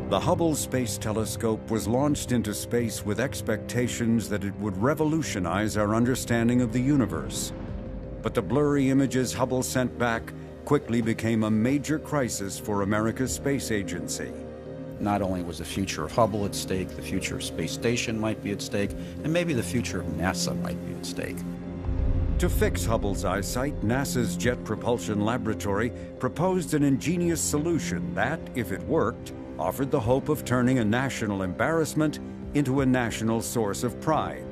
The Hubble Space Telescope was launched into space with expectations that it would revolutionize our understanding of the universe. But the blurry images Hubble sent back quickly became a major crisis for America's space agency. Not only was the future of Hubble at stake, the future of space station might be at stake, and maybe the future of NASA might be at stake. To fix Hubble's eyesight, NASA's Jet Propulsion Laboratory proposed an ingenious solution that, if it worked, offered the hope of turning a national embarrassment into a national source of pride.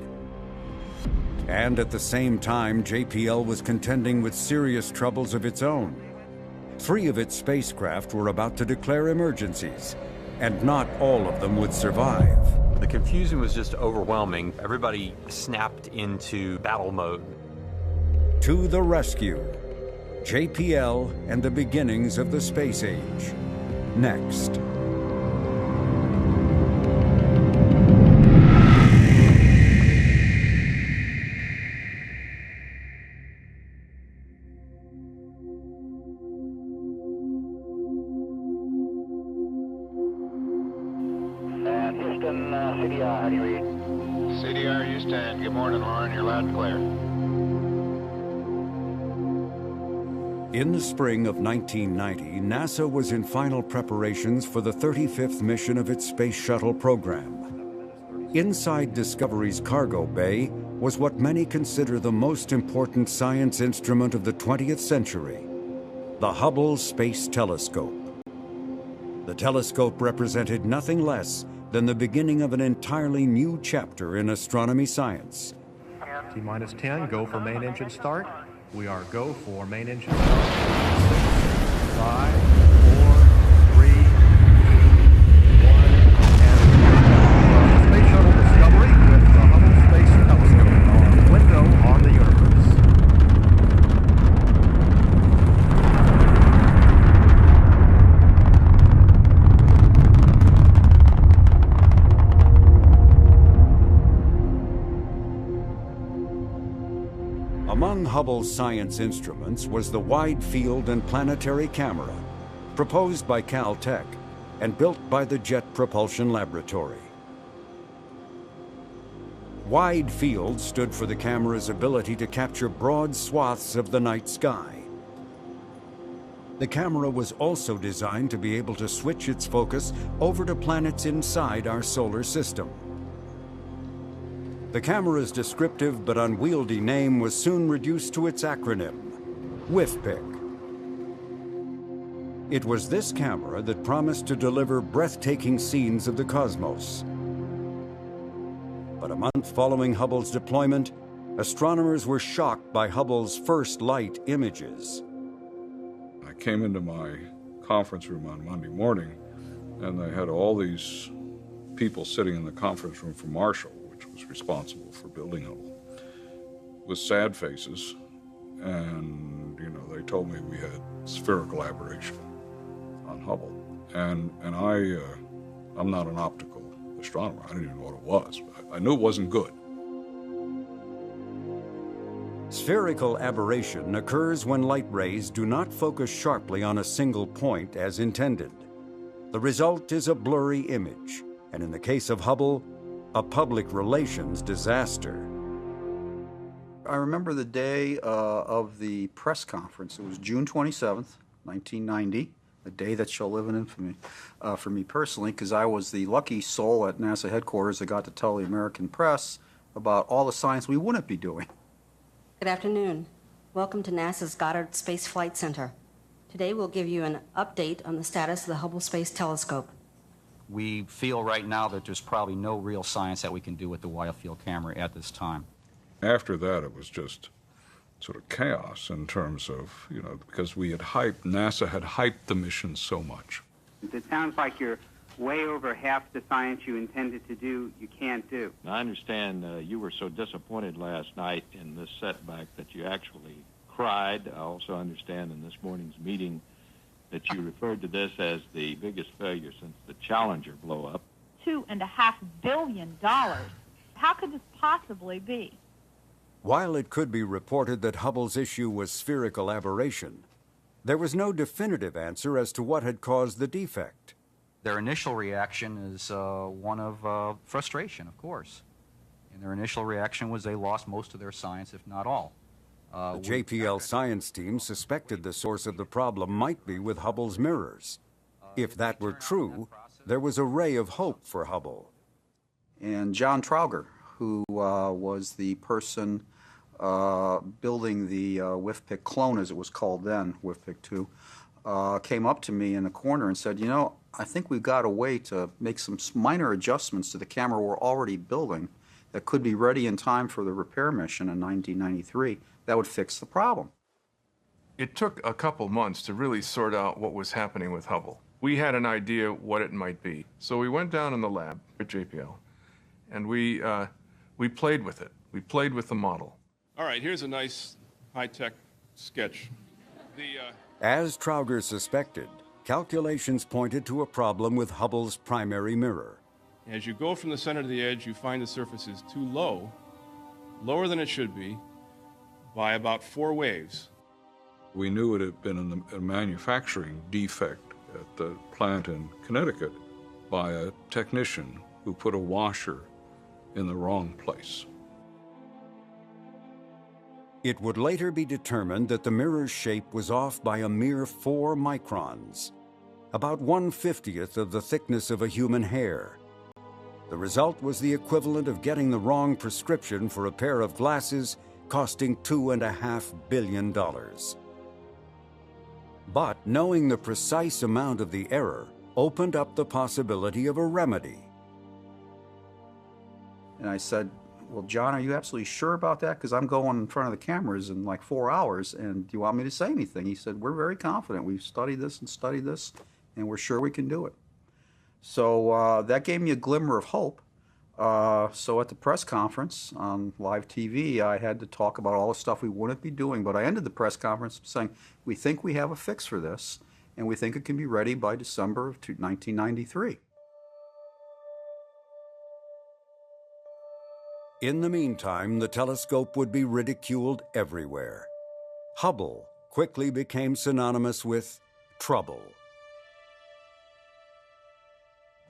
And at the same time, JPL was contending with serious troubles of its own. 3 of its spacecraft were about to declare emergencies, and not all of them would survive. The confusion was just overwhelming. Everybody snapped into battle mode. To the rescue, JPL and the beginnings of the space age. Next. Houston, CDR, how do you read? CDR, Houston. Good morning, Lauren. You're loud and clear. In the spring of 1990, NASA was in final preparations for the 35th mission of its space shuttle program. Inside Discovery's cargo bay was what many consider the most important science instrument of the 20th century, the Hubble Space Telescope. The telescope represented nothing less than the beginning of an entirely new chapter in astronomy science. T-minus 10, go for main engine start. We are go for main engine start. 6, 5, 4, 3, 2, 1, and Space Shuttle Discovery with the Hubble Space Telescope on window on the universe. Among Hubble's science instruments was the Wide Field and Planetary Camera, proposed by Caltech and built by the Jet Propulsion Laboratory. Wide Field stood for the camera's ability to capture broad swaths of the night sky. The camera was also designed to be able to switch its focus over to planets inside our solar system. The camera's descriptive but unwieldy name was soon reduced to its acronym, WFPIC. It was this camera that promised to deliver breathtaking scenes of the cosmos. But a month following Hubble's deployment, astronomers were shocked by Hubble's first light images. I came into my conference room on Monday morning, and they had all these people sitting in the conference room for Marshall, which was responsible for building Hubble, with sad faces, and they told me we had spherical aberration on Hubble, and I'm not an optical astronomer. I didn't even know what it was. I knew it wasn't good. Spherical aberration occurs when light rays do not focus sharply on a single point as intended. The result is a blurry image, and in the case of Hubble, a public relations disaster. I remember the day of the press conference. It was June 27th, 1990, a day that shall live in infamy for me personally, because I was the lucky soul at NASA headquarters that got to tell the American press about all the science we wouldn't be doing. Good afternoon. Welcome to NASA's Goddard Space Flight Center. Today we'll give you an update on the status of the Hubble Space Telescope. We feel right now that there's probably no real science that we can do with the wide field camera at this time. After that, it was just sort of chaos in terms of, because NASA had hyped the mission so much. It sounds like you're way over half the science you intended to do, you can't do. I understand you were so disappointed last night in this setback that you actually cried. I also understand in this morning's meeting that you referred to this as the biggest failure since the Challenger blow-up. $2.5 billion. How could this possibly be? While it could be reported that Hubble's issue was spherical aberration, there was no definitive answer as to what had caused the defect. Their initial reaction is one of frustration, of course. And their initial reaction was they lost most of their science, if not all. The JPL science team suspected the source of the problem might be with Hubble's mirrors. If that were true, there was a ray of hope for Hubble. And John Trauger, who was the person building the WIFPIC clone, as it was called then, WIFPIC 2, came up to me in the corner and said, you know, I think we've got a way to make some minor adjustments to the camera we're already building that could be ready in time for the repair mission in 1993 that would fix the problem. It took a couple months to really sort out what was happening with Hubble. We had an idea what it might be. So we went down in the lab at JPL, and we played with it. We played with the model. All right, here's a nice high-tech sketch. As Trauger suspected, calculations pointed to a problem with Hubble's primary mirror. As you go from the center to the edge, you find the surface is too low, lower than it should be, by about 4 waves. We knew it had been a manufacturing defect at the plant in Connecticut by a technician who put a washer in the wrong place. It would later be determined that the mirror's shape was off by a mere 4 microns, about 1/50th of the thickness of a human hair. The result was the equivalent of getting the wrong prescription for a pair of glasses costing $2.5 billion. But knowing the precise amount of the error opened up the possibility of a remedy. And I said, well, John, are you absolutely sure about that? Because I'm going in front of the cameras in like 4 hours, and do you want me to say anything? He said, we're very confident. We've studied this, and we're sure we can do it. So that gave me a glimmer of hope. So at the press conference on live TV, I had to talk about all the stuff we wouldn't be doing, but I ended the press conference saying, we think we have a fix for this, and we think it can be ready by December of 1993. In the meantime, the telescope would be ridiculed everywhere. Hubble quickly became synonymous with trouble.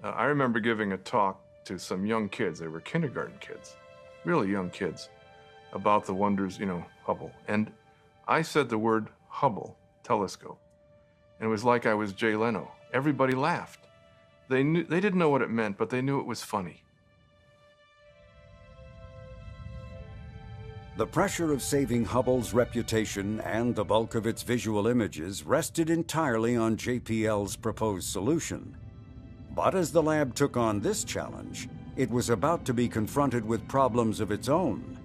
I remember giving a talk to some young kids. They were kindergarten kids, really young kids, about the wonders, Hubble. And I said the word Hubble telescope. And it was like I was Jay Leno. Everybody laughed. They didn't know what it meant, but they knew it was funny. The pressure of saving Hubble's reputation and the bulk of its visual images rested entirely on JPL's proposed solution. But as the lab took on this challenge, it was about to be confronted with problems of its own,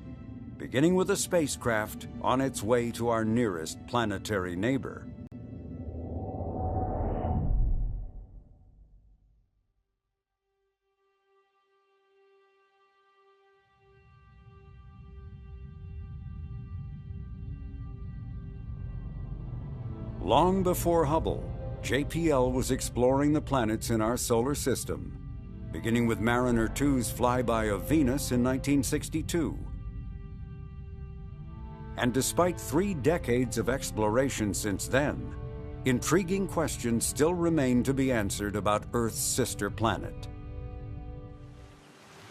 beginning with a spacecraft on its way to our nearest planetary neighbor. Long before Hubble, JPL was exploring the planets in our solar system, beginning with Mariner 2's flyby of Venus in 1962. And despite 3 decades of exploration since then, intriguing questions still remain to be answered about Earth's sister planet.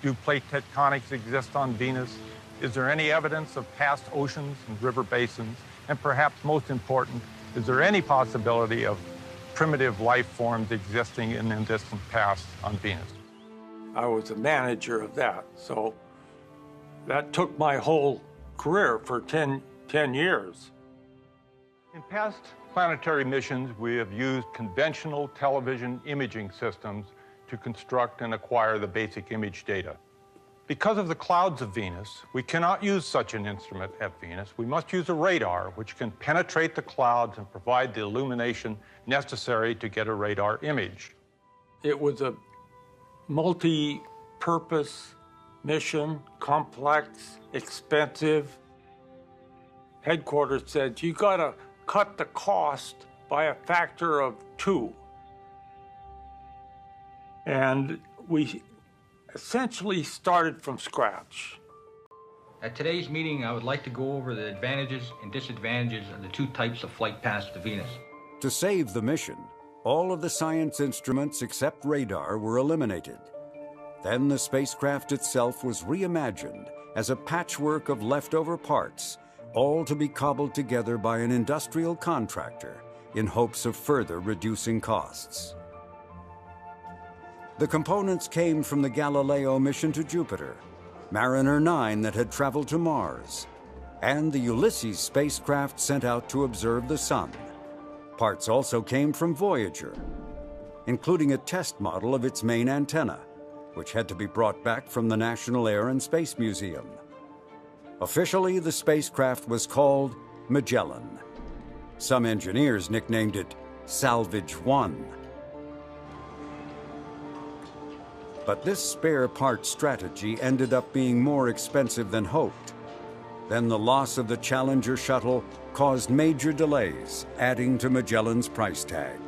Do plate tectonics exist on Venus? Is there any evidence of past oceans and river basins? And perhaps most important, is there any possibility of primitive life forms existing in the distant past on Venus? I was a manager of that, so that took my whole career for 10 years. In past planetary missions, we have used conventional television imaging systems to construct and acquire the basic image data. Because of the clouds of Venus, we cannot use such an instrument at Venus. We must use a radar, which can penetrate the clouds and provide the illumination necessary to get a radar image. It was a multi-purpose mission, complex, expensive. Headquarters said, you gotta cut the cost by a factor of 2. And we essentially started from scratch. At today's meeting, I would like to go over the advantages and disadvantages of the 2 types of flight paths to Venus. To save the mission, All of the science instruments except radar were eliminated. Then the spacecraft itself was reimagined as a patchwork of leftover parts, all to be cobbled together by an industrial contractor in hopes of further reducing costs. The components came from the Galileo mission to Jupiter, Mariner 9 that had traveled to Mars, and the Ulysses spacecraft sent out to observe the Sun. Parts also came from Voyager, including a test model of its main antenna, which had to be brought back from the National Air and Space Museum. Officially, the spacecraft was called Magellan. Some engineers nicknamed it Salvage 1. But this spare part strategy ended up being more expensive than hoped. Then the loss of the Challenger shuttle caused major delays, adding to Magellan's price tag.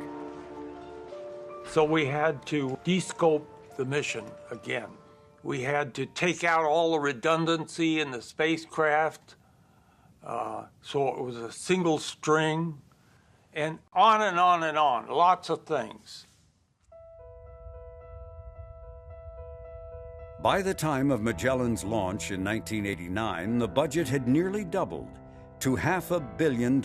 So we had to descope the mission again. We had to take out all the redundancy in the spacecraft, so it was a single string, and on and on and on, lots of things. By the time of Magellan's launch in 1989, the budget had nearly doubled to $500 million.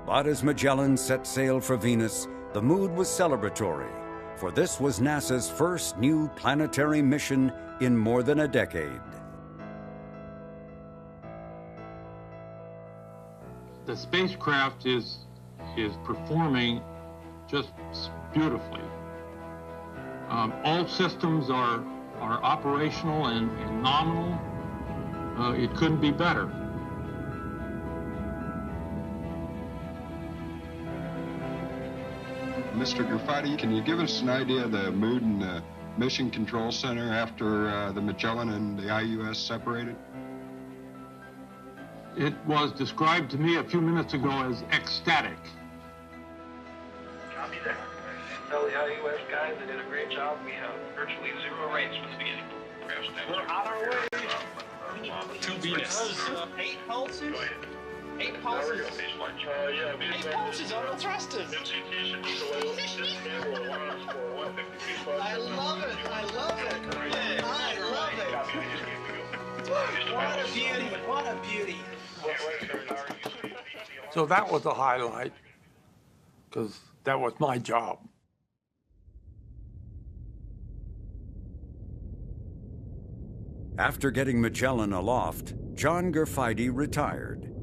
But as Magellan set sail for Venus, the mood was celebratory, for this was NASA's first new planetary mission in more than a decade. The spacecraft is performing just beautifully. All systems are operational and nominal. It couldn't be better. Mr. Graffiti, can you give us an idea of the mood in the Mission Control Center after the Magellan and the IUS separated? It was described to me a few minutes ago as ecstatic. Copy that. Tell the IUS guys they did a great job. We have virtually zero rates from the beginning. We're on our way to Venus. 8 pulses? 8 pulses? 8 pulses on the thrusters. I love it. I love it. I love it. What a beauty. What a beauty. So that was a highlight, because that was my job. After getting Magellan aloft, John Graffiti retired.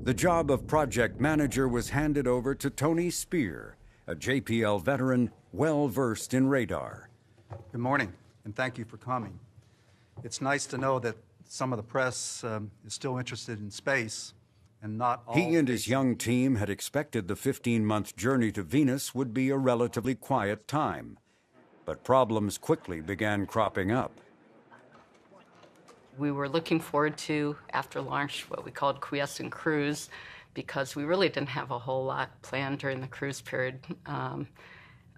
The job of project manager was handed over to Tony Spear, a JPL veteran well-versed in radar. Good morning, and thank you for coming. It's nice to know that some of the press is still interested in space, and not all. He and his young team had expected the 15-month journey to Venus would be a relatively quiet time, but problems quickly began cropping up. We were looking forward to, after launch, what we called quiescent cruise, because we really didn't have a whole lot planned during the cruise period.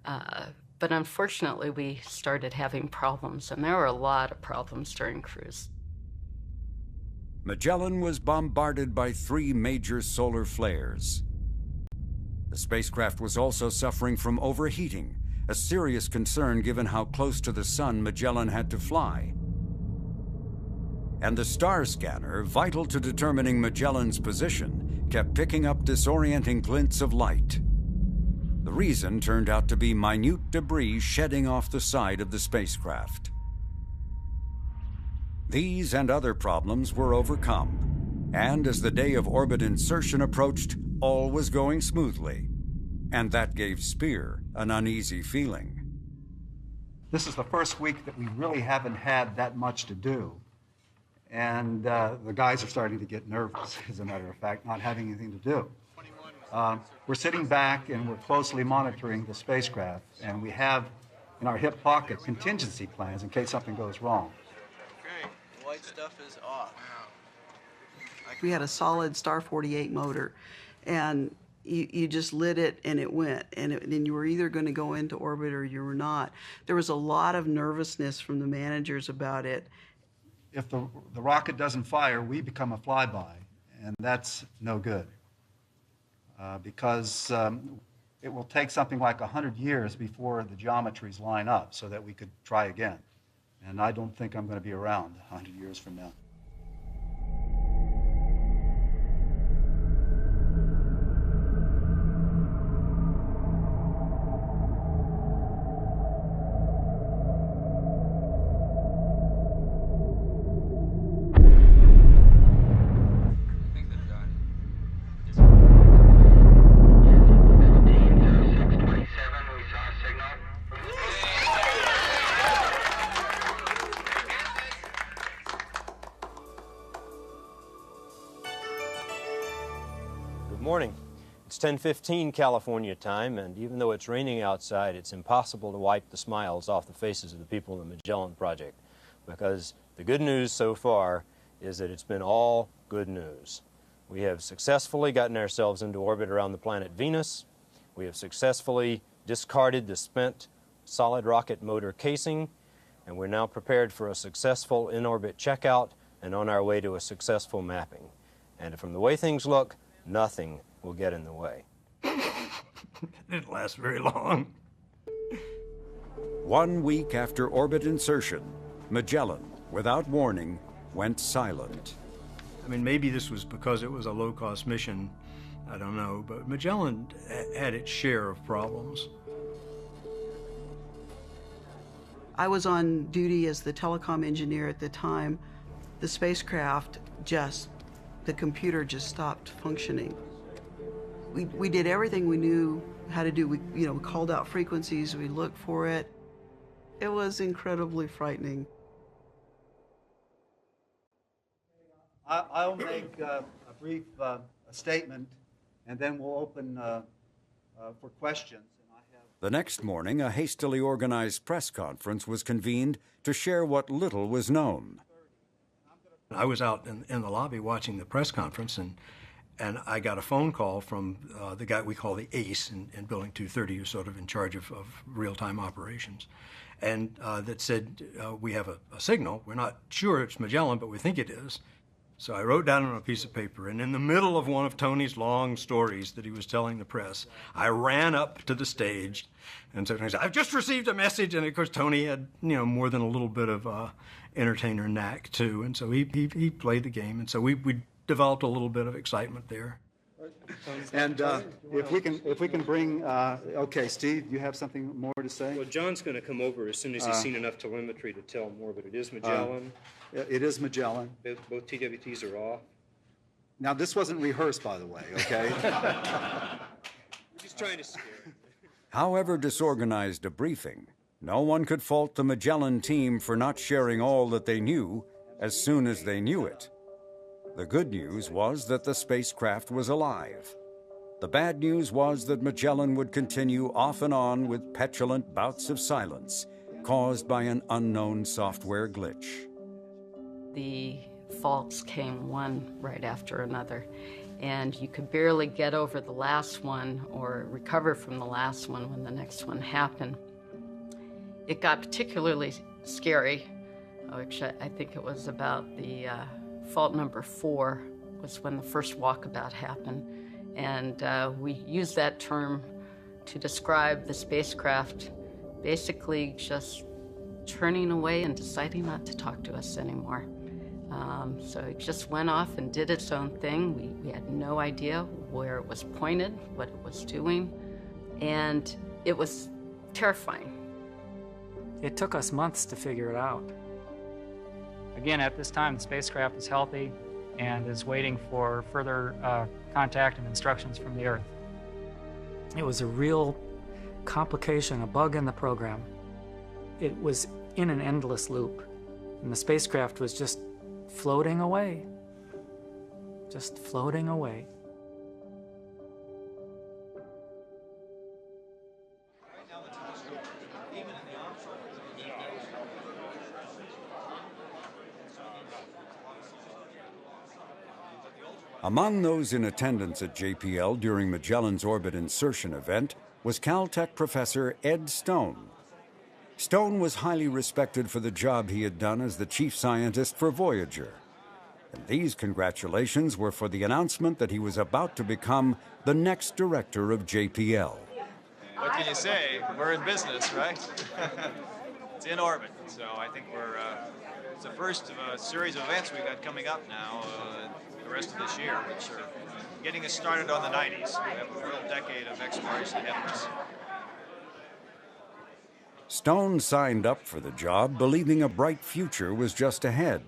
But unfortunately, we started having problems, and there were a lot of problems during cruise. Magellan was bombarded by 3 major solar flares. The spacecraft was also suffering from overheating, a serious concern given how close to the sun Magellan had to fly. And the star scanner, vital to determining Magellan's position, kept picking up disorienting glints of light. The reason turned out to be minute debris shedding off the side of the spacecraft. These and other problems were overcome, and as the day of orbit insertion approached, all was going smoothly. And that gave Spear an uneasy feeling. This is the first week that we really haven't had that much to do. And the guys are starting to get nervous, as a matter of fact, not having anything to do. We're sitting back and we're closely monitoring the spacecraft, and we have in our hip pocket contingency plans in case something goes wrong. Okay, the white stuff is off. We had a solid Star 48 motor, and you just lit it and it went, and then you were either going to go into orbit or you were not. There was a lot of nervousness from the managers about it. If the rocket doesn't fire, we become a flyby, and that's no good. because it will take something like 100 years before the geometries line up so that we could try again. And I don't think I'm going to be around 100 years from now. Good morning. It's 10:15 California time, and even though it's raining outside, it's impossible to wipe the smiles off the faces of the people in the Magellan Project, because the good news so far is that it's been all good news. We have successfully gotten ourselves into orbit around the planet Venus. We have successfully discarded the spent solid rocket motor casing, and we're now prepared for a successful in-orbit checkout and on our way to a successful mapping. And from the way things look, nothing will get in the way. It didn't last very long. 1 week after orbit insertion, Magellan, without warning, went silent. I mean, maybe this was because it was a low-cost mission. I don't know, but Magellan had its share of problems. I was on duty as the telecom engineer at the time. The spacecraft the computer just stopped functioning. We did everything we knew how to do. We called out frequencies, we looked for it. It was incredibly frightening. I'll make a brief statement, and then we'll open for questions. The next morning, a hastily organized press conference was convened to share what little was known. I was out in the lobby watching the press conference, and I got a phone call from the guy we call the ace in Building 230, who's sort of in charge of real-time operations, and that said, we have a signal. We're not sure it's Magellan, but we think it is. So I wrote down on a piece of paper, and in the middle of one of Tony's long stories that he was telling the press, I ran up to the stage, and so I said, I've just received a message, and of course Tony had, more than a little bit of entertainer knack too, and so he played the game, and so we developed a little bit of excitement there. And if we can bring, okay, Steve, you have something more to say? Well, John's going to come over as soon as he's seen enough telemetry to tell more, but it is Magellan. It is Magellan. Both TWTs are off. Now, this wasn't rehearsed, by the way, okay? We're just trying to scare him. However disorganized a briefing, no one could fault the Magellan team for not sharing all that they knew as soon as they knew it. The good news was that the spacecraft was alive. The bad news was that Magellan would continue off and on with petulant bouts of silence caused by an unknown software glitch. The faults came one right after another, and you could barely get over the last one or recover from the last one when the next one happened. It got particularly scary, which I think it was about the fault number 4 was when the first walkabout happened. And we use that term to describe the spacecraft basically just turning away and deciding not to talk to us anymore. So it just went off and did its own thing. We had no idea where it was pointed, what it was doing, and it was terrifying. It took us months to figure it out. Again, at this time, the spacecraft is healthy and is waiting for further contact and instructions from the Earth. It was a real complication, a bug in the program. It was in an endless loop, and the spacecraft was just floating away. Just floating away. Among those in attendance at JPL during Magellan's orbit insertion event was Caltech professor Ed Stone. Stone was highly respected for the job he had done as the chief scientist for Voyager. And these congratulations were for the announcement that he was about to become the next director of JPL. What can you say? We're in business, right? It's in orbit, so I think it's the first of a series of events we've got coming up now the rest of this year, which are getting us started on the 90s. We have a real decade of exploration ahead of us. Stone signed up for the job believing a bright future was just ahead.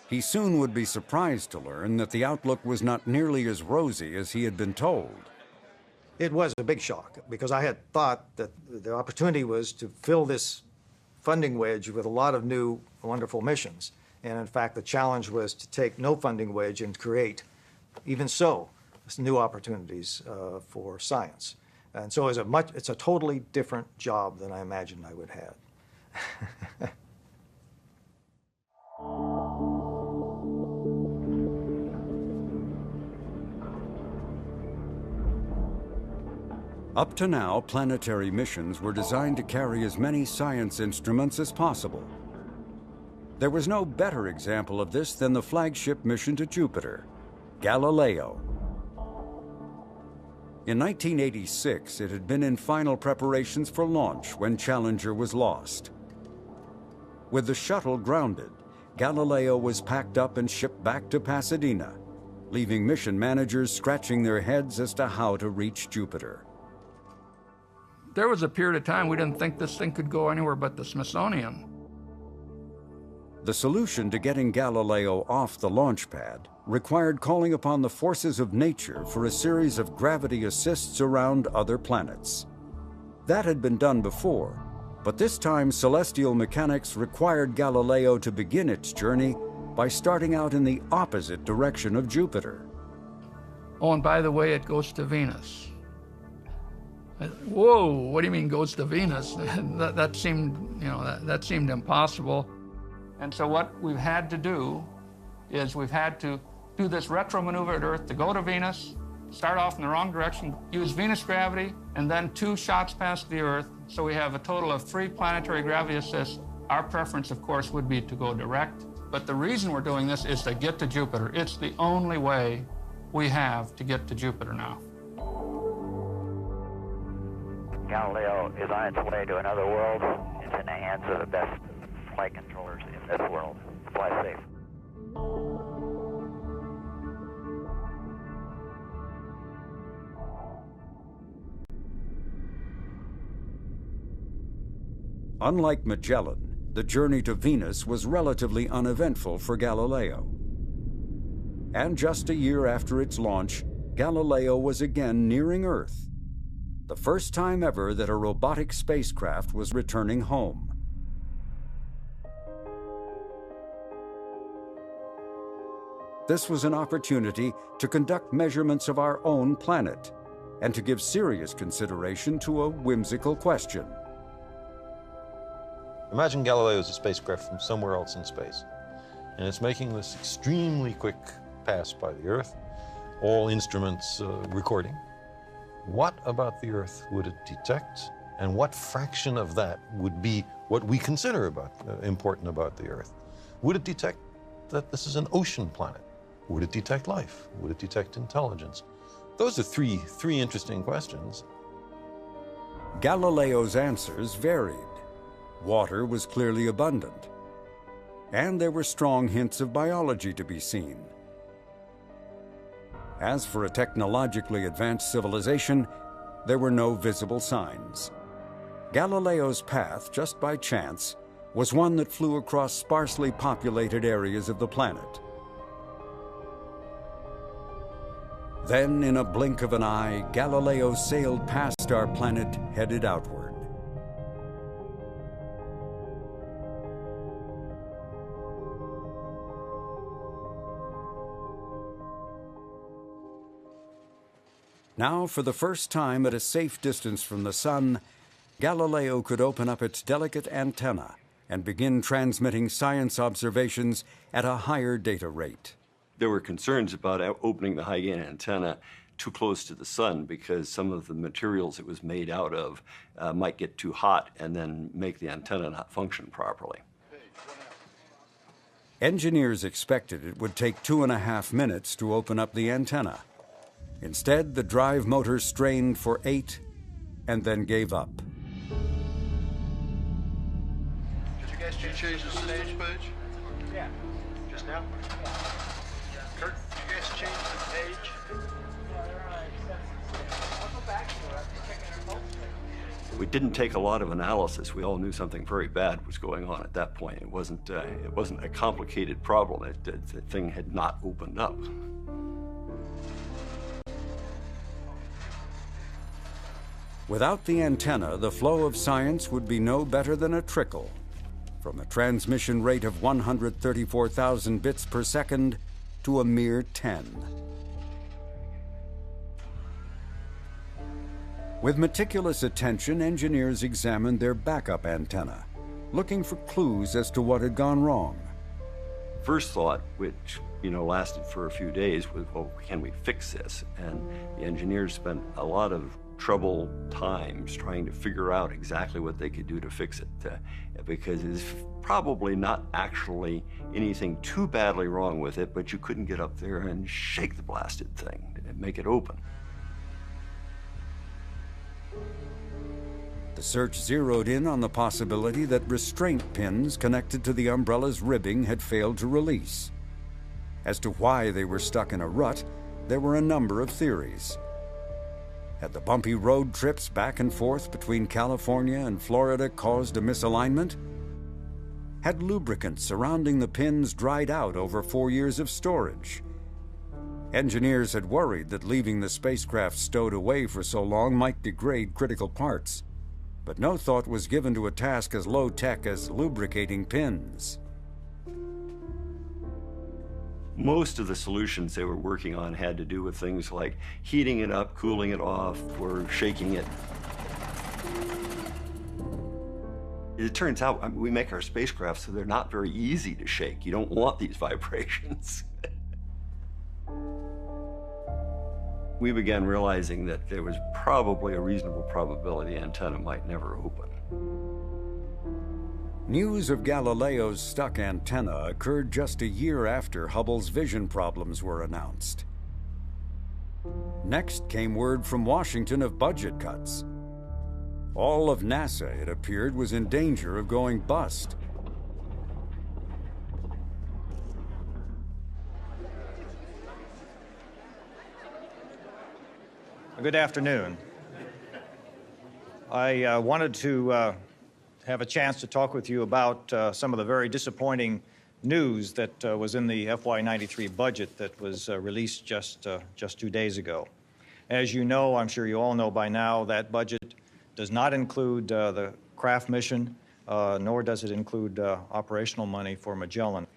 He soon would be surprised to learn that the outlook was not nearly as rosy as he had been told. It was a big shock because I had thought that the opportunity was to fill this funding wedge with a lot of new wonderful missions. And in fact, the challenge was to take no funding wedge and create, even so, new opportunities for science. And so it's a totally different job than I imagined I would have. Up to now, planetary missions were designed to carry as many science instruments as possible. There was no better example of this than the flagship mission to Jupiter, Galileo. In 1986, it had been in final preparations for launch when Challenger was lost. With the shuttle grounded, Galileo was packed up and shipped back to Pasadena, leaving mission managers scratching their heads as to how to reach Jupiter. There was a period of time we didn't think this thing could go anywhere but the Smithsonian. The solution to getting Galileo off the launch pad required calling upon the forces of nature for a series of gravity assists around other planets. That had been done before, but this time celestial mechanics required Galileo to begin its journey by starting out in the opposite direction of Jupiter. Oh, and by the way, it goes to Venus. Whoa, what do you mean goes to Venus? that seemed, that seemed impossible. And so what we've had to do is we've had to do this retro maneuver at Earth to go to Venus, start off in the wrong direction, use Venus gravity, and then 2 shots past the Earth. So we have a total of 3 planetary gravity assists. Our preference, of course, would be to go direct. But the reason we're doing this is to get to Jupiter. It's the only way we have to get to Jupiter now. Galileo is on its way to another world. It's in the hands of the best flight controllers in this world. Fly safe. Unlike Magellan, the journey to Venus was relatively uneventful for Galileo. And just a year after its launch, Galileo was again nearing Earth, the first time ever that a robotic spacecraft was returning home. This was an opportunity to conduct measurements of our own planet and to give serious consideration to a whimsical question. Imagine Galileo is a spacecraft from somewhere else in space, and it's making this extremely quick pass by the Earth, all instruments recording. What about the Earth would it detect, and what fraction of that would be what we consider important about the Earth? Would it detect that this is an ocean planet? Would it detect life? Would it detect intelligence? Those are three interesting questions. Galileo's answers varied. Water was clearly abundant, and there were strong hints of biology to be seen. As for a technologically advanced civilization, there were no visible signs. Galileo's path, just by chance, was one that flew across sparsely populated areas of the planet. Then, in a blink of an eye, Galileo sailed past our planet, headed outward. Now, for the first time at a safe distance from the sun, Galileo could open up its delicate antenna and begin transmitting science observations at a higher data rate. There were concerns about opening the high-gain antenna too close to the sun because some of the materials it was made out of might get too hot and then make the antenna not function properly. Engineers expected it would take 2.5 minutes to open up the antenna. Instead, the drive motor strained for 8 and then gave up. Did you guys change the stage page? Yeah. Just now? Kurt, did you guys change the page? We didn't take a lot of analysis. We all knew something very bad was going on at that point. It wasn't a complicated problem. The thing had not opened up. Without the antenna, the flow of science would be no better than a trickle, from a transmission rate of 134,000 bits per second to a mere 10. With meticulous attention, engineers examined their backup antenna, looking for clues as to what had gone wrong. First thought, which lasted for a few days, was, well, can we fix this? And the engineers spent a lot of trouble times trying to figure out exactly what they could do to fix it, because it's probably not actually anything too badly wrong with it, but you couldn't get up there and shake the blasted thing and make it open. The search zeroed in on the possibility that restraint pins connected to the umbrella's ribbing had failed to release. As to why they were stuck in a rut, there were a number of theories. Had the bumpy road trips back and forth between California and Florida caused a misalignment? Had lubricant surrounding the pins dried out over 4 years of storage? Engineers had worried that leaving the spacecraft stowed away for so long might degrade critical parts, but no thought was given to a task as low-tech as lubricating pins. Most of the solutions they were working on had to do with things like heating it up, cooling it off, or shaking it. It turns out we make our spacecraft so they're not very easy to shake. You don't want these vibrations. We began realizing that there was probably a reasonable probability the antenna might never open. News of Galileo's stuck antenna occurred just a year after Hubble's vision problems were announced. Next came word from Washington of budget cuts. All of NASA, it appeared, was in danger of going bust. Good afternoon. I wanted to have a chance to talk with you about some of the very disappointing news that was in the FY93 budget that was released just 2 days ago. As you know, I'm sure you all know by now, that budget does not include the craft mission, nor does it include operational money for Magellan.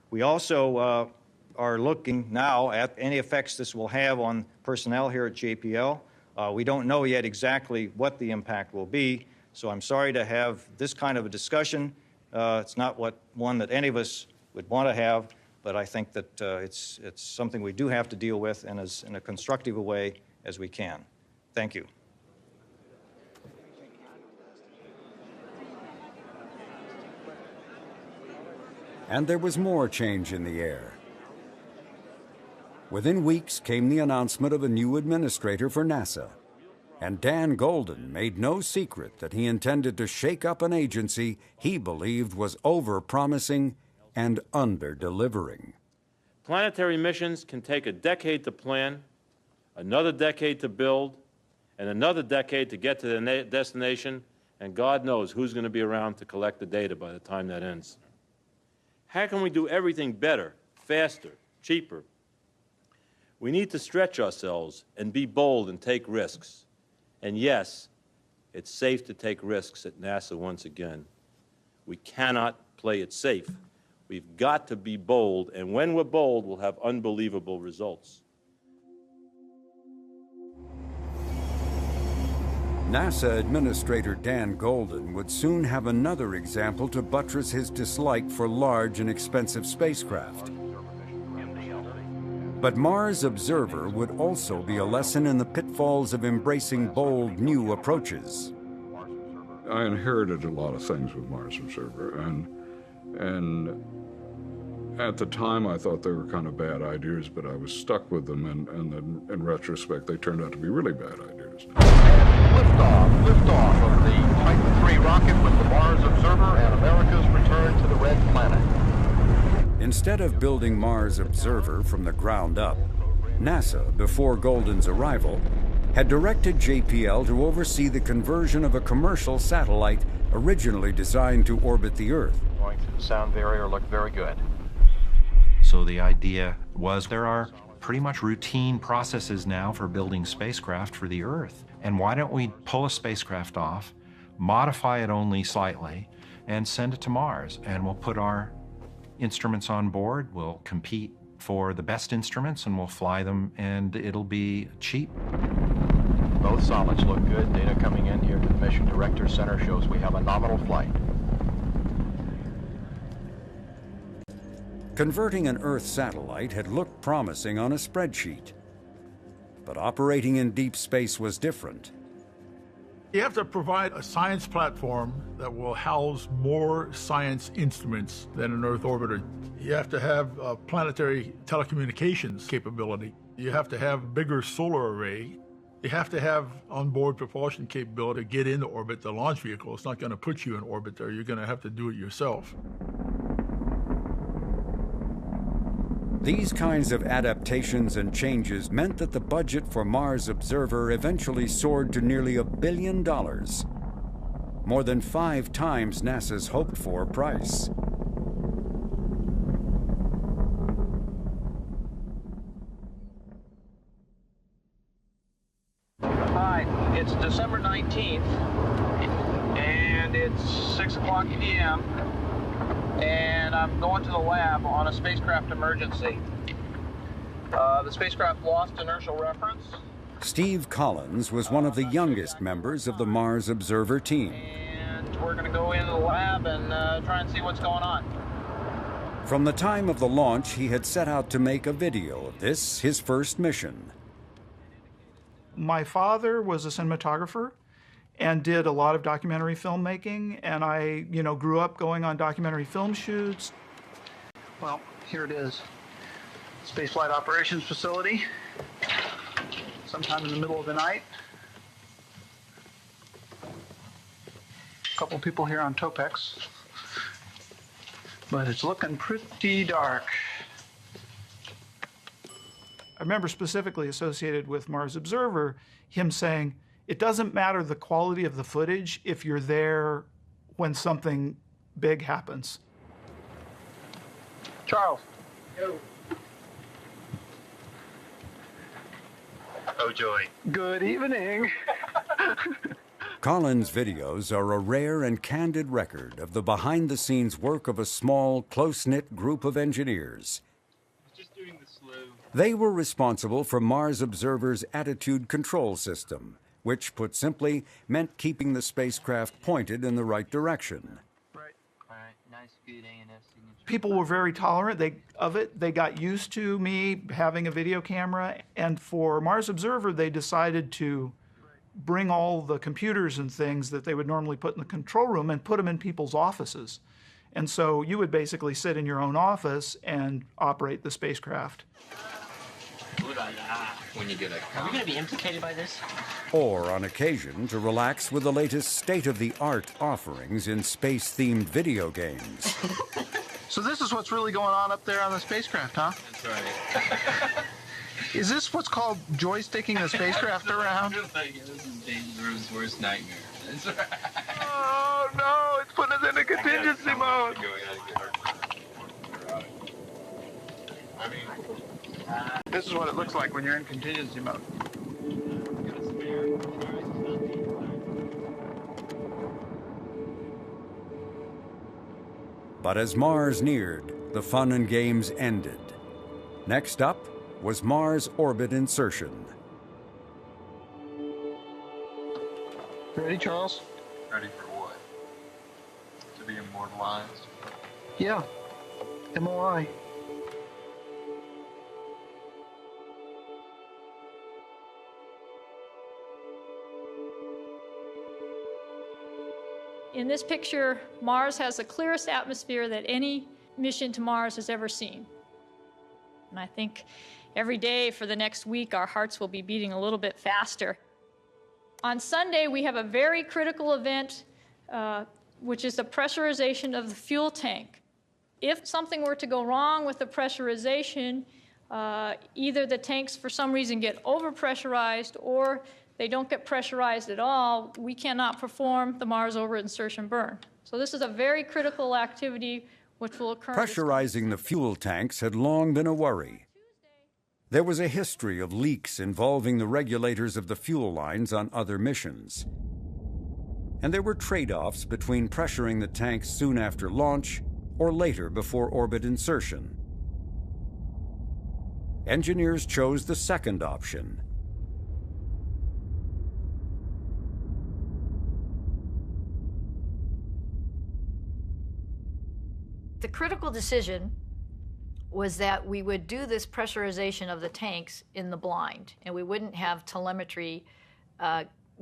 We also are looking now at any effects this will have on personnel here at JPL. We don't know yet exactly what the impact will be, so I'm sorry to have this kind of a discussion. It's not one that any of us would want to have, but I think that it's something we do have to deal with and as in a constructive a way as we can. Thank you. And there was more change in the air. Within weeks came the announcement of a new administrator for NASA, and Dan Golden made no secret that he intended to shake up an agency he believed was over-promising and under-delivering. Planetary missions can take a decade to plan, another decade to build, and another decade to get to the destination, and God knows who's going to be around to collect the data by the time that ends. How can we do everything better, faster, cheaper? We need to stretch ourselves and be bold and take risks. And yes, it's safe to take risks at NASA once again. We cannot play it safe. We've got to be bold, and when we're bold, we'll have unbelievable results. NASA Administrator Dan Golden would soon have another example to buttress his dislike for large and expensive spacecraft. But Mars Observer would also be a lesson in the pitfalls of embracing bold new approaches. I inherited a lot of things with Mars Observer, and At the time, I thought they were kind of bad ideas, but I was stuck with them, and then in retrospect, they turned out to be really bad ideas. Liftoff of the Titan III rocket with the Mars Observer and America's return to the Red Planet. Instead of building Mars Observer from the ground up, NASA, before Golden's arrival, had directed JPL to oversee the conversion of a commercial satellite originally designed to orbit the Earth. Going through the sound barrier looked very good. So the idea was there are pretty much routine processes now for building spacecraft for the Earth. And why don't we pull a spacecraft off, modify it only slightly, and send it to Mars? And we'll put our instruments on board, we'll compete for the best instruments, and we'll fly them, and it'll be cheap. Both solids look good. Data coming in here to the Mission Director Center shows we have a nominal flight. Converting an Earth satellite had looked promising on a spreadsheet. But operating in deep space was different. You have to provide a science platform that will house more science instruments than an Earth orbiter. You have to have a planetary telecommunications capability. You have to have a bigger solar array. You have to have onboard propulsion capability to get into orbit. The launch vehicle is not going to put you in orbit there. You're going to have to do it yourself. These kinds of adaptations and changes meant that the budget for Mars Observer eventually soared to nearly $1 billion, more than 5 times NASA's hoped-for price. Hi, it's December 19th, and it's 6 o'clock p.m., and I'm going to the lab on a spacecraft emergency. The spacecraft lost inertial reference. Steve Collins was one of the youngest members of the Mars Observer team. And we're going to go into the lab and try and see what's going on. From the time of the launch, he had set out to make a video of this, his first mission. My father was a cinematographer and did a lot of documentary filmmaking, and I, grew up going on documentary film shoots. Well, here it is. Spaceflight Operations Facility. Sometime in the middle of the night. A couple people here on Topex. But it's looking pretty dark. I remember specifically associated with Mars Observer, him saying, it doesn't matter the quality of the footage if you're there when something big happens. Charles. Yo. Oh, joy. Good evening. Collins' videos are a rare and candid record of the behind-the-scenes work of a small, close-knit group of engineers. Just doing the slow. They were responsible for Mars Observer's attitude control system, which, put simply, meant keeping the spacecraft pointed in the right direction. Right. All right. Nice, good A&S signature. People were very tolerant of it. They got used to me having a video camera. And for Mars Observer, they decided to bring all the computers and things that they would normally put in the control room and put them in people's offices. And so you would basically sit in your own office and operate the spacecraft. When you get a... Are we going to be implicated by this? Or, on occasion, to relax with the latest state-of-the-art offerings in space-themed video games. So this is what's really going on up there on the spacecraft, huh? That's right. Is this what's called joysticking the spacecraft around? This is Danger's worst nightmare. That's right. Oh, no, it's putting us into contingency mode. This is what it looks like when you're in contingency mode. But as Mars neared, the fun and games ended. Next up was Mars orbit insertion. Ready, Charles? Ready for what? To be immortalized? Yeah. MOI. In this picture, Mars has the clearest atmosphere that any mission to Mars has ever seen. And I think every day for the next week, our hearts will be beating a little bit faster. On Sunday, we have a very critical event, which is the pressurization of the fuel tank. If something were to go wrong with the pressurization, either the tanks for some reason get overpressurized or they don't get pressurized at all, we cannot perform the Mars orbit insertion burn. So this is a very critical activity which will occur. Pressurizing the fuel tanks had long been a worry. There was a history of leaks involving the regulators of the fuel lines on other missions. And there were trade-offs between pressuring the tanks soon after launch or later before orbit insertion. Engineers chose the second option. The critical decision was that we would do this pressurization of the tanks in the blind, and we wouldn't have telemetry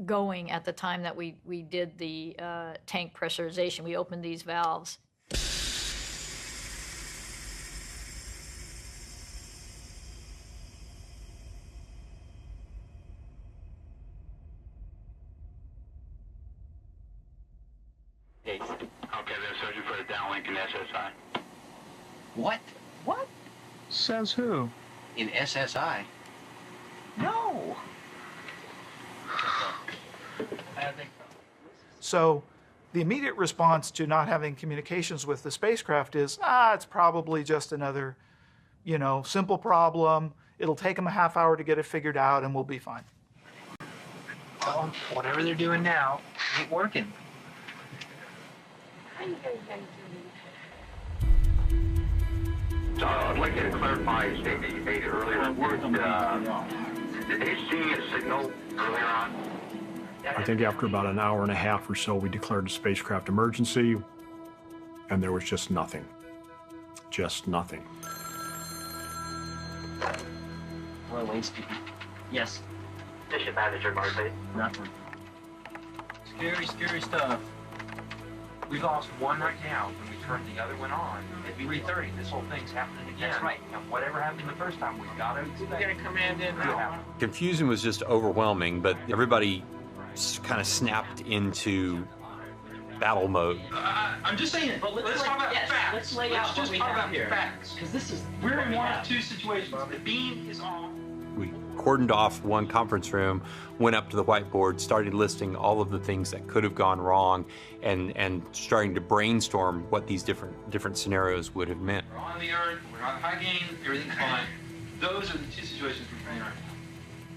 going at the time that we did the tank pressurization. We opened these valves. Okay, then Sergeant for the downlink in SSI. What? What? Says who? In SSI? No. I think So the immediate response to not having communications with the spacecraft is, it's probably just another, simple problem. It'll take them a half hour to get it figured out and we'll be fine. Well, whatever they're doing now ain't working. So I'd like you to clarify a statement you made earlier. Did they see a signal earlier on? I think after about an hour and a half or so, we declared a spacecraft emergency, and there was just nothing. Just nothing. Hello, Wayne speaking. Yes. Mission manager, Marseille. Nothing. Scary stuff. We lost one right now, and we turned the other one on at 3:30. This whole thing's happening again. That's right. And whatever happened the first time, we've got to expect. We're gonna command in now. Confusion was just overwhelming, but everybody kind of snapped into battle mode. I'm just saying, but let's talk about facts. Let's lay out what we have here. Facts, because we're in one of two situations. The beam is on. We cordoned off one conference room, went up to the whiteboard, started listing all of the things that could have gone wrong, and starting to brainstorm what these different scenarios would have meant. We're on the Earth, we're on high gain, everything's fine. Those are the two situations we're in.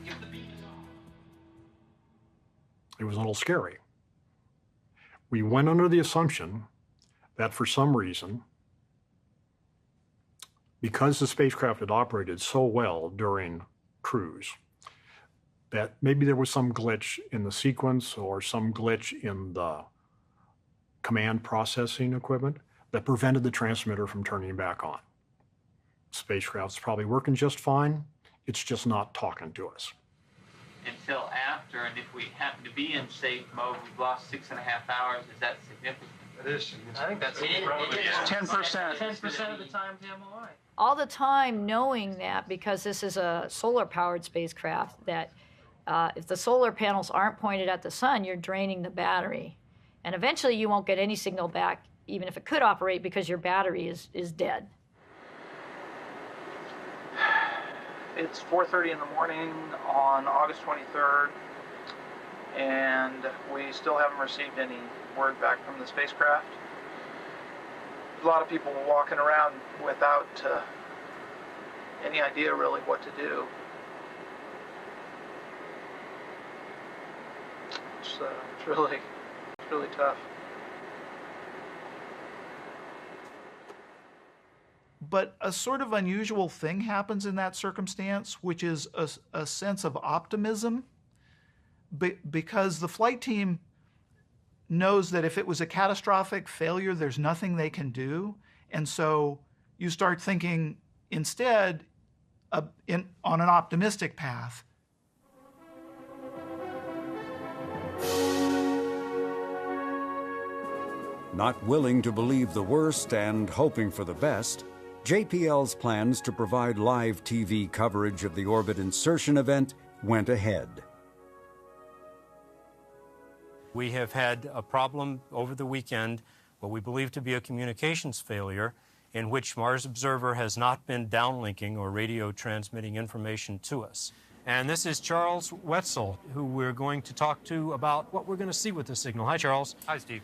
If the beam is on. It was a little scary. We went under the assumption that for some reason, because the spacecraft had operated so well during cruise, that maybe there was some glitch in the sequence or some glitch in the command processing equipment that prevented the transmitter from turning back on. The spacecraft's probably working just fine. It's just not talking to us. Until after, and if we happen to be in safe mode, we've lost 6.5 hours. Is that significant? It is. I think that's it is 10%. 10% of the time to MOI. All the time knowing that, because this is a solar-powered spacecraft, that if the solar panels aren't pointed at the sun, you're draining the battery. And eventually you won't get any signal back, even if it could operate, because your battery is dead. It's 4:30 in the morning on August 23rd, and we still haven't received any word back from the spacecraft. A lot of people were walking around without any idea really what to do. It's really tough. But a sort of unusual thing happens in that circumstance, which is a sense of optimism, because the flight team knows that if it was a catastrophic failure, there's nothing they can do. And so you start thinking instead on an optimistic path. Not willing to believe the worst and hoping for the best, JPL's plans to provide live TV coverage of the orbit insertion event went ahead. We have had a problem over the weekend, what we believe to be a communications failure, in which Mars Observer has not been downlinking or radio transmitting information to us. And this is Charles Wetzel, who we're going to talk to about what we're going to see with the signal. Hi, Charles. Hi, Steve.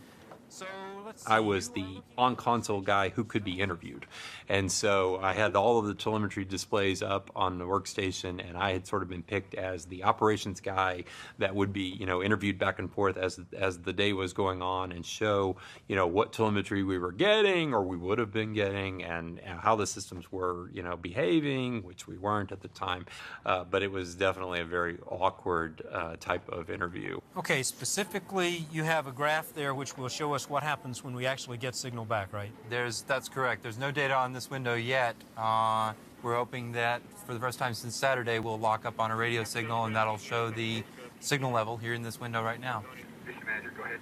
I was the on-console guy who could be interviewed. And so I had all of the telemetry displays up on the workstation, and I had sort of been picked as the operations guy that would be, interviewed back and forth as the day was going on and show, what telemetry we were getting or we would have been getting and how the systems were, behaving, which we weren't at the time. But it was definitely a very awkward type of interview. Okay, specifically, you have a graph there which will show us what happens when we actually get signal back, right? That's correct. There's no data on this window yet. We're hoping that for the first time since Saturday, we'll lock up on a radio signal, and that'll show the signal level here in this window right now. Mission Manager, go ahead.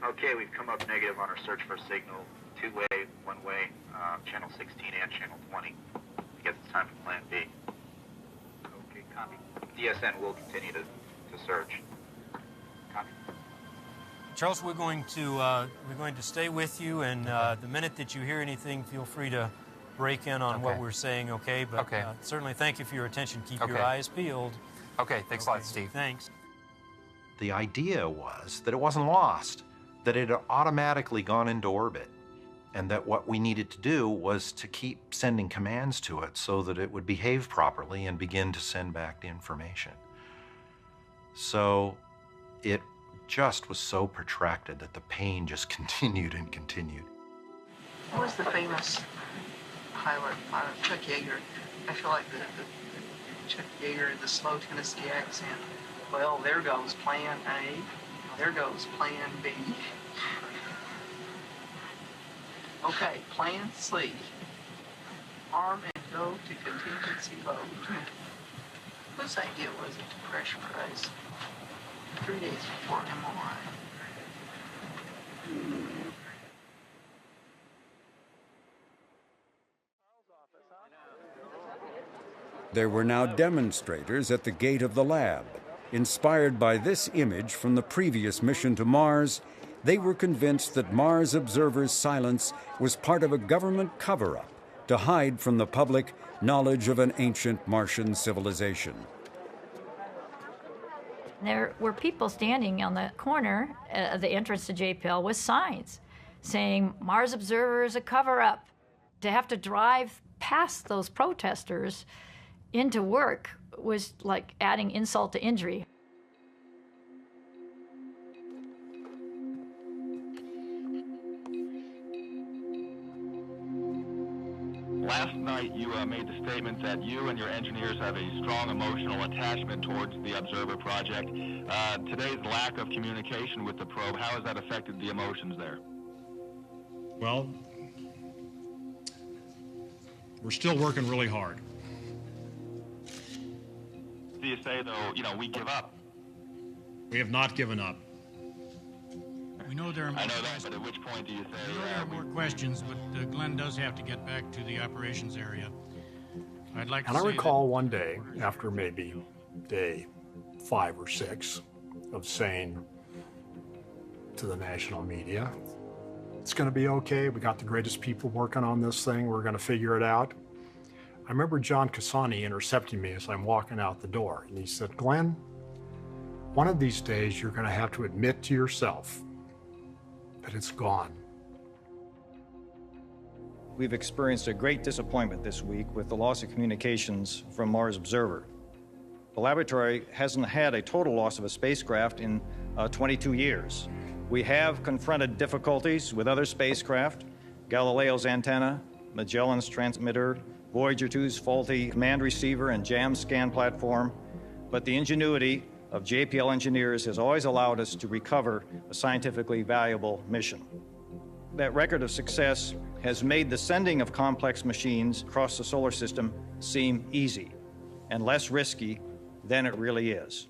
Okay, we've come up negative on our search for signal. Two-way, one-way, channel 16 and channel 20. I guess it's time for plan B. Okay, copy. DSN will continue to search. Copy. Charles, we're going to stay with you, and the minute that you hear anything, feel free to break in on what we're saying, okay? But certainly thank you for your attention. Keep your eyes peeled. Okay, thanks a lot, Steve. Thanks. The idea was that it wasn't lost, that it had automatically gone into orbit, and that what we needed to do was to keep sending commands to it so that it would behave properly and begin to send back the information. So it just was so protracted that the pain just continued and continued. Who was the famous pilot, Chuck Yeager? I feel like the Chuck Yeager, the slow Tennessee accent. Well, there goes plan A, there goes plan B. Okay, plan C. Arm and go to contingency load. Whose idea was it to pressurize 3 days before MRI? There were now demonstrators at the gate of the lab. Inspired by this image from the previous mission to Mars, they were convinced that Mars Observer's silence was part of a government cover-up to hide from the public knowledge of an ancient Martian civilization. There were people standing on the corner of the entrance to JPL with signs saying, Mars Observer is a cover-up. To have to drive past those protesters into work was like adding insult to injury. Last night, you made the statement that you and your engineers have a strong emotional attachment towards the Observer project. Today's lack of communication with the probe, how has that affected the emotions there? Well, we're still working really hard. Do you say, though, we give up? We have not given up. We know there are more I know that, questions. but at which point do you say... We know there are more questions, but Glenn does have to get back to the operations area. I'd like And to I say recall one day, after maybe day 5 or 6, of saying to the national media, it's going to be okay. We got the greatest people working on this thing. We're going to figure it out. I remember John Cassani intercepting me as I'm walking out the door. And he said, Glenn, one of these days you're going to have to admit to yourself that it's gone. We've experienced a great disappointment this week with the loss of communications from Mars Observer. The laboratory hasn't had a total loss of a spacecraft in 22 years. We have confronted difficulties with other spacecraft, Galileo's antenna, Magellan's transmitter, Voyager 2's faulty command receiver and jam scan platform, but the ingenuity of JPL engineers has always allowed us to recover a scientifically valuable mission. That record of success has made the sending of complex machines across the solar system seem easy and less risky than it really is.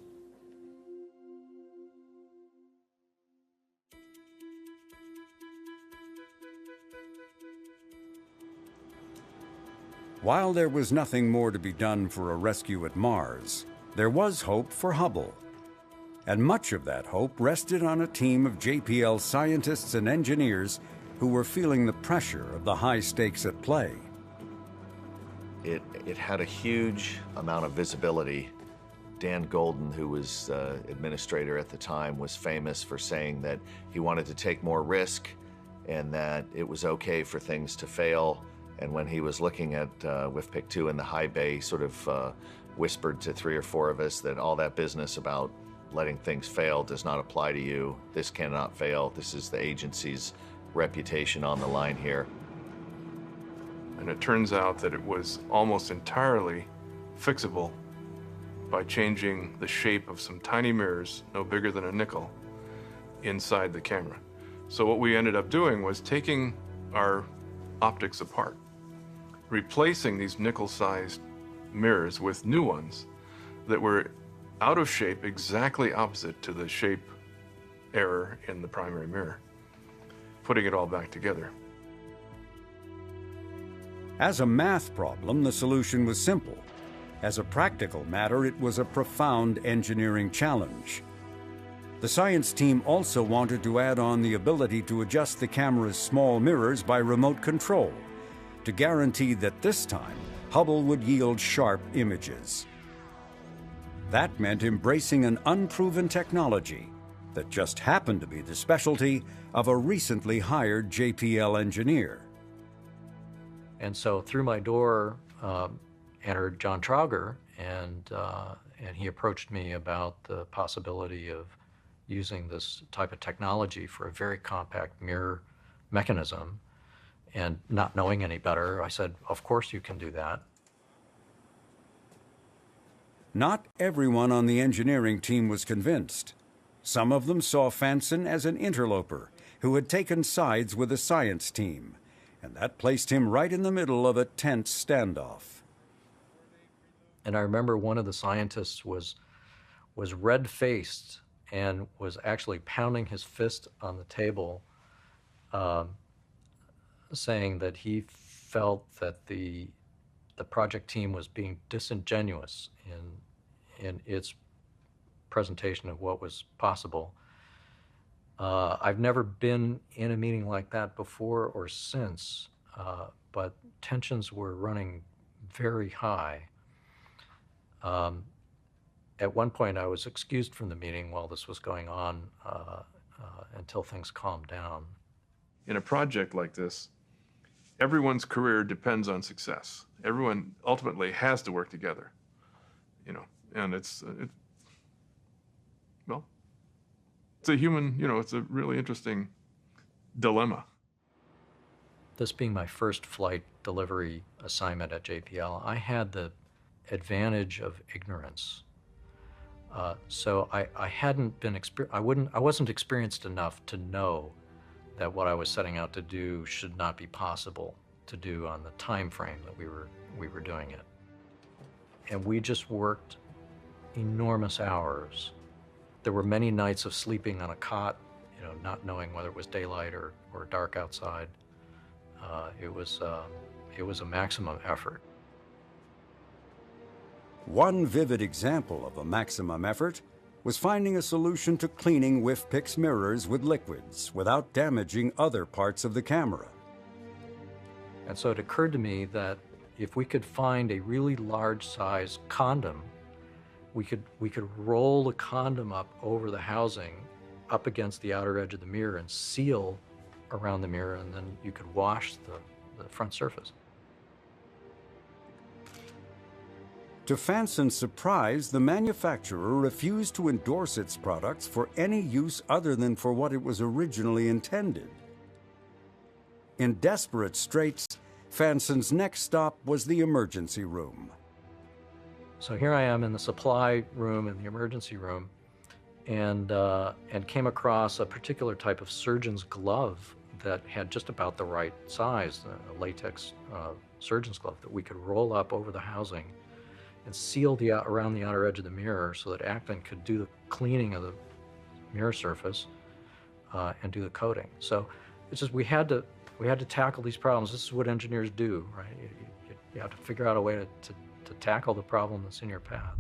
While there was nothing more to be done for a rescue at Mars, there was hope for Hubble. And much of that hope rested on a team of JPL scientists and engineers who were feeling the pressure of the high stakes at play. It had a huge amount of visibility. Dan Golden, who was administrator at the time, was famous for saying that he wanted to take more risk and that it was okay for things to fail. And when he was looking at WFPIC 2 in the high bay, sort of whispered to 3 or 4 of us that all that business about letting things fail does not apply to you. This cannot fail. This is the agency's reputation on the line here. And it turns out that it was almost entirely fixable by changing the shape of some tiny mirrors, no bigger than a nickel, inside the camera. So what we ended up doing was taking our optics apart, replacing these nickel-sized mirrors with new ones that were out of shape, exactly opposite to the shape error in the primary mirror, putting it all back together. As a math problem, the solution was simple. As a practical matter, it was a profound engineering challenge. The science team also wanted to add on the ability to adjust the camera's small mirrors by remote control, to guarantee that this time, Hubble would yield sharp images. That meant embracing an unproven technology that just happened to be the specialty of a recently hired JPL engineer. And so through my door entered John Trauger, and he approached me about the possibility of using this type of technology for a very compact mirror mechanism. And not knowing any better, I said, of course you can do that. Not everyone on the engineering team was convinced. Some of them saw Fanson as an interloper who had taken sides with the science team, and that placed him right in the middle of a tense standoff. And I remember one of the scientists was red-faced and was actually pounding his fist on the table, saying that he felt that the project team was being disingenuous in its presentation of what was possible. I've never been in a meeting like that before or since, but tensions were running very high. At one point, I was excused from the meeting while this was going on until things calmed down. In a project like this, everyone's career depends on success. Everyone ultimately has to work together, and it's a human, it's a really interesting dilemma. This being my first flight delivery assignment at JPL, I had the advantage of ignorance. So I hadn't been I wasn't experienced enough to know that what I was setting out to do should not be possible to do on the time frame that we were doing it. And we just worked enormous hours. There were many nights of sleeping on a cot, not knowing whether it was daylight or dark outside. It was a maximum effort. One vivid example of a maximum effort was finding a solution to cleaning WFPIC's mirrors with liquids without damaging other parts of the camera. And so it occurred to me that if we could find a really large size condom, we could roll the condom up over the housing up against the outer edge of the mirror and seal around the mirror, and then you could wash the front surface. To Fanson's surprise, the manufacturer refused to endorse its products for any use other than for what it was originally intended. In desperate straits, Fanson's next stop was the emergency room. So here I am in the supply room, in the emergency room, and came across a particular type of surgeon's glove that had just about the right size, a latex surgeon's glove that we could roll up over the housing and seal around the outer edge of the mirror so that Acton could do the cleaning of the mirror surface and do the coating. So it's just we had to tackle these problems. This is what engineers do, right? You You have to figure out a way to tackle the problem that's in your path.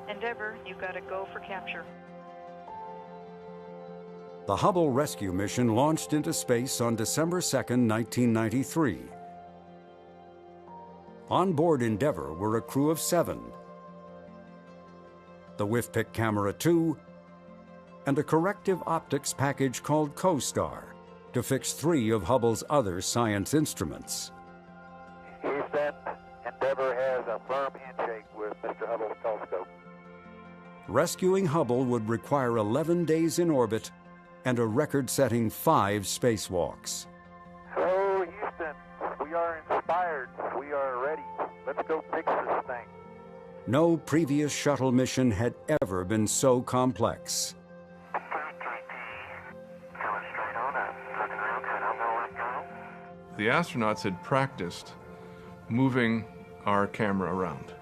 Endeavour, you've got to go for capture. The Hubble rescue mission launched into space on December 2, 1993. On board Endeavour were a crew of 7, the WIFPIC Camera 2, and a corrective optics package called CoStar to fix 3 of Hubble's other science instruments. Houston, Endeavour has a firm handshake with Mr. Hubble's telescope. Rescuing Hubble would require 11 days in orbit and a record-setting 5 spacewalks. Hello, Houston. We are inspired. We are ready. Let's go fix this thing. No previous shuttle mission had ever been so complex. The astronauts had practiced moving our camera around.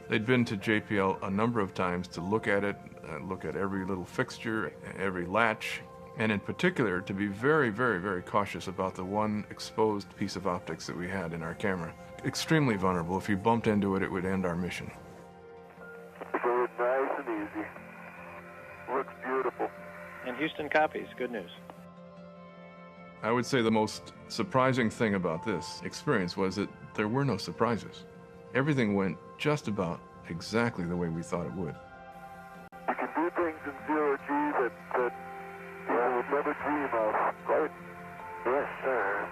They'd been to JPL a number of times to look at it, look at every little fixture, every latch, and in particular to be very, very, very cautious about the one exposed piece of optics that we had in our camera. Extremely vulnerable. If you bumped into it, it would end our mission. Good, nice and easy. Looks beautiful. And Houston copies. Good news. I would say the most surprising thing about this experience was that there were no surprises. Everything went just about exactly the way we thought it would. You can do things in zero G that people would never dream of, right? Yes, sir.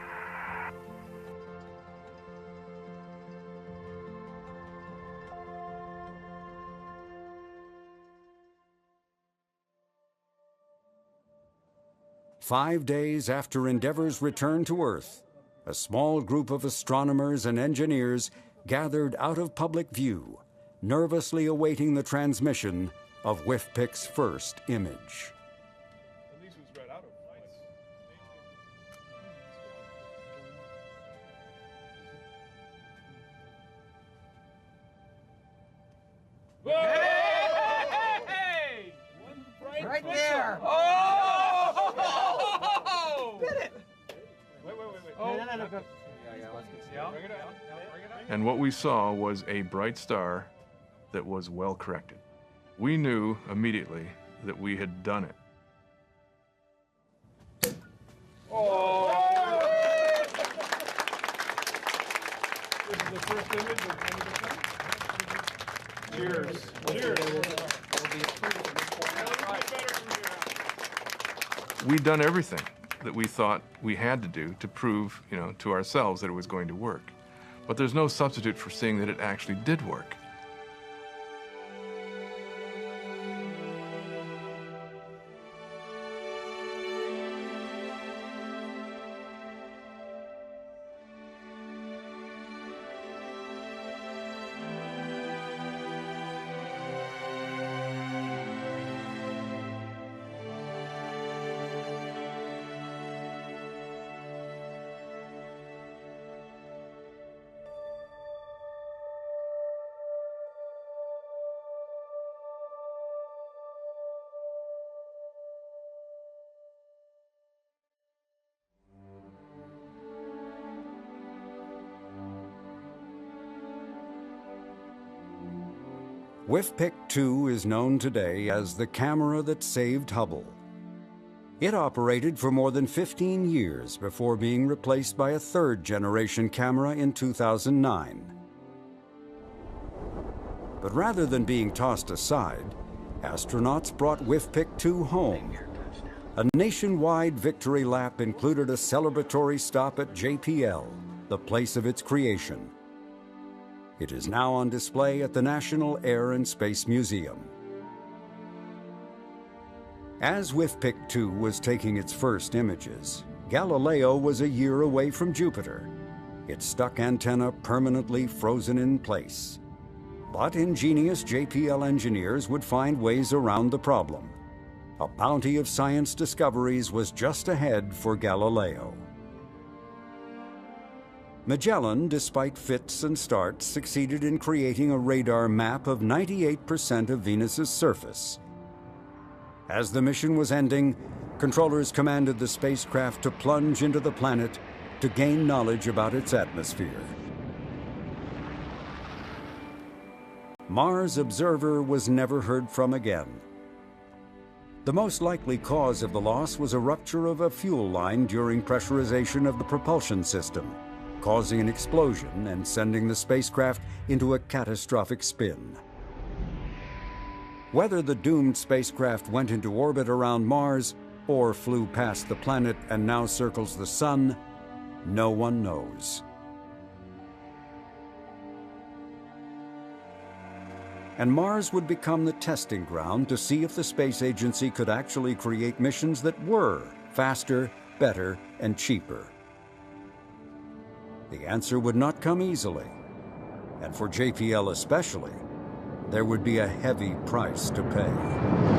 "5 days after Endeavour's return to Earth, a small group of astronomers and engineers gathered out of public view, nervously awaiting the transmission of WIFPIC's first image. Hey! Right there! Oh! Did it! Wait. Oh, no. Yeah, let's get see. Bring it up. And what we saw was a bright star that was well corrected. We knew immediately that we had done it. Oh! This is the first image of Cheers. Cheers. We'd done everything that we thought we had to do to prove, to ourselves that it was going to work. But there's no substitute for seeing that it actually did work. WIFPIC-2 is known today as the camera that saved Hubble. It operated for more than 15 years before being replaced by a third-generation camera in 2009. But rather than being tossed aside, astronauts brought WIFPIC-2 home. A nationwide victory lap included a celebratory stop at JPL, the place of its creation. It is now on display at the National Air and Space Museum. As WIFPIC-2 was taking its first images, Galileo was a year away from Jupiter, its stuck antenna permanently frozen in place. But ingenious JPL engineers would find ways around the problem. A bounty of science discoveries was just ahead for Galileo. Magellan, despite fits and starts, succeeded in creating a radar map of 98% of Venus's surface. As the mission was ending, controllers commanded the spacecraft to plunge into the planet to gain knowledge about its atmosphere. Mars Observer was never heard from again. The most likely cause of the loss was a rupture of a fuel line during pressurization of the propulsion system, causing an explosion and sending the spacecraft into a catastrophic spin. Whether the doomed spacecraft went into orbit around Mars or flew past the planet and now circles the Sun, no one knows. And Mars would become the testing ground to see if the space agency could actually create missions that were faster, better, and cheaper. The answer would not come easily, and for JPL especially, there would be a heavy price to pay.